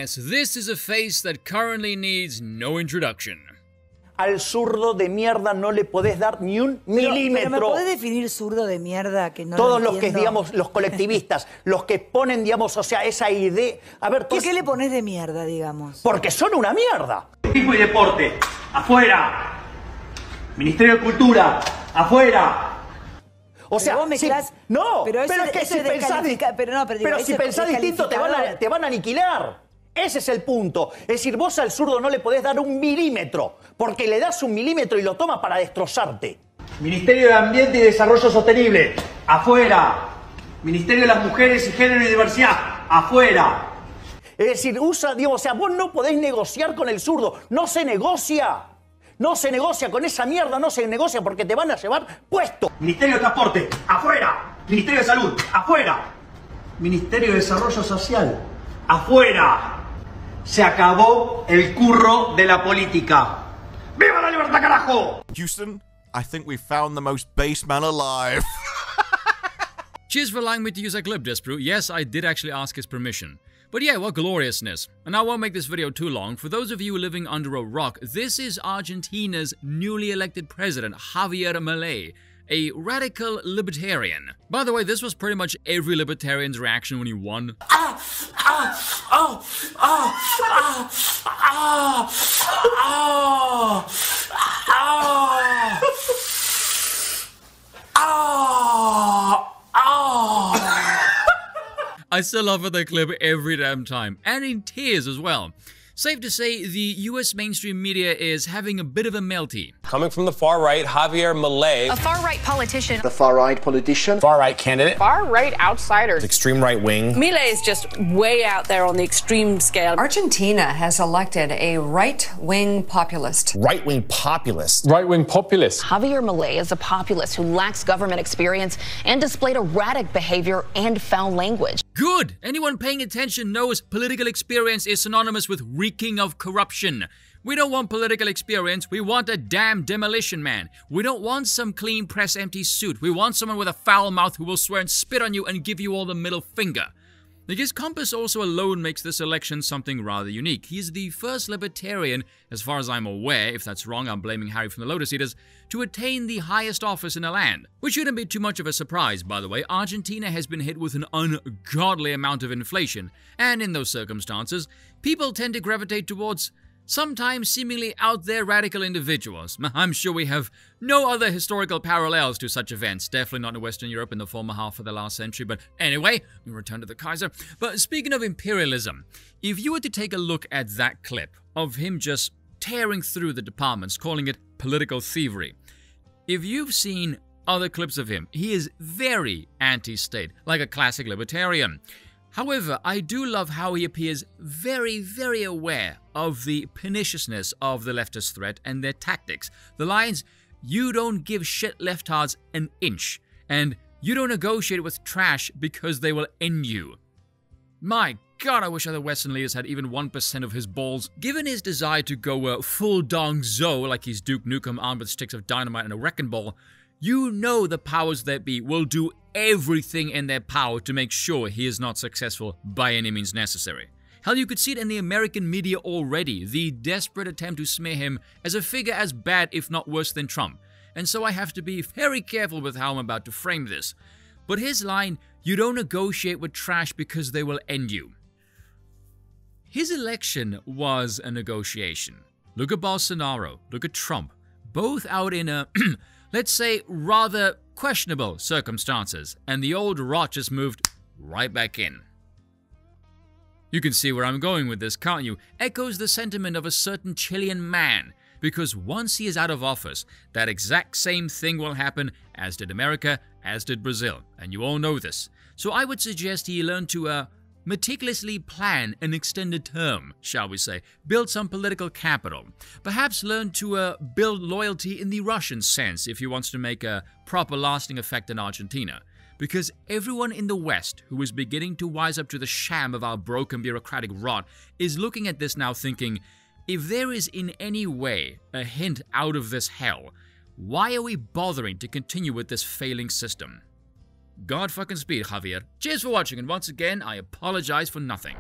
yes, this is a face that currently needs no introduction. Al zurdo de mierda no le podés dar ni un milímetro. Pero ¿me podés definir zurdo de mierda que no Todos lo los que, entiendo? digamos, los colectivistas, los que ponen, digamos, o sea, esa idea... A ver, ¿Por qué le pones de mierda, digamos? Porque son una mierda. Turismo y deporte, afuera. Ministerio de Cultura, afuera. O sea, vos mezclás... no, pero es que si pensás, si pensás distinto te van a aniquilar. Ese es el punto. Es decir, vos al zurdo no le podés dar un milímetro, porque le das un milímetro y lo tomas para destrozarte. Ministerio de Ambiente y Desarrollo Sostenible, afuera. Ministerio de las Mujeres y Género y Diversidad, afuera. Es decir, digamos, o sea, vos no podés negociar con el zurdo. No se negocia. No se negocia con esa mierda, no se negocia porque te van a llevar puesto. Ministerio de Transporte, afuera. Ministerio de Salud, afuera. Ministerio de Desarrollo Social, afuera. Se acabó el curro de la política. ¡Viva la libertad, carajo! Houston, I think we found the most base man alive. Cheers for allowing me to use that clip, Despru. Yes, I did actually ask his permission. But yeah, what gloriousness. And I won't make this video too long. For those of you living under a rock, this is Argentina's newly elected president, Javier Milei, a radical libertarian. By the way, this was pretty much every libertarian's reaction when he won. I still love that clip every damn time, and in tears as well. Safe to say, the US mainstream media is having a bit of a melty. Coming from the far right, Javier Milei. A far-right politician. The far-right politician. Far-right candidate. Far-right outsider. Extreme right-wing. Milei is just way out there on the extreme scale. Argentina has elected a right-wing populist. Right-wing populist. Right-wing populist. Javier Milei is a populist who lacks government experience and displayed erratic behavior and foul language. Good! Anyone paying attention knows political experience is synonymous with reeking of corruption. We don't want political experience, we want a damn demolition man. We don't want some clean press empty suit. We want someone with a foul mouth who will swear and spit on you and give you all the middle finger. His compass also alone makes this election something rather unique. He is the first libertarian, as far as I'm aware, if that's wrong I'm blaming Harry from the Lotus Eaters, to attain the highest office in the land. Which shouldn't be too much of a surprise, by the way. Argentina has been hit with an ungodly amount of inflation, and in those circumstances, people tend to gravitate towards sometimes seemingly out there radical individuals. I'm sure we have no other historical parallels to such events, definitely not in Western Europe in the former half of the last century, but anyway, we return to the Kaiser. But speaking of imperialism, if you were to take a look at that clip of him just tearing through the departments, calling it political thievery, if you've seen other clips of him, he is very anti-state, like a classic libertarian. However, I do love how he appears very, very aware of the perniciousness of the leftist threat and their tactics. The lines, "You don't give shit leftards an inch," and "You don't negotiate with trash because they will end you." My God, I wish other Western leaders had even 1% of his balls. Given his desire to go full Dong Zhou, like he's Duke Nukem armed with sticks of dynamite and a wrecking ball, you know the powers that be will do everything in their power to make sure he is not successful by any means necessary. Hell, you could see it in the American media already, the desperate attempt to smear him as a figure as bad, if not worse than Trump. And so I have to be very careful with how I'm about to frame this. But his line, "You don't negotiate with trash because they will end you." His election was a negotiation. Look at Bolsonaro, look at Trump, both out in a, let's say, rather questionable circumstances, and the old rot just moved right back in. You can see where I'm going with this, can't you? Echoes the sentiment of a certain Chilean man, because once he is out of office, that exact same thing will happen, as did America, as did Brazil, and you all know this. So I would suggest he learn to meticulously plan an extended term, shall we say, build some political capital, perhaps learn to build loyalty in the Russian sense if he wants to make a proper lasting effect in Argentina. Because everyone in the West who is beginning to wise up to the sham of our broken bureaucratic rot is looking at this now thinking, if there is in any way a hint out of this hell, why are we bothering to continue with this failing system? God fucking speed, Javier. Cheers for watching, and once again, I apologize for nothing.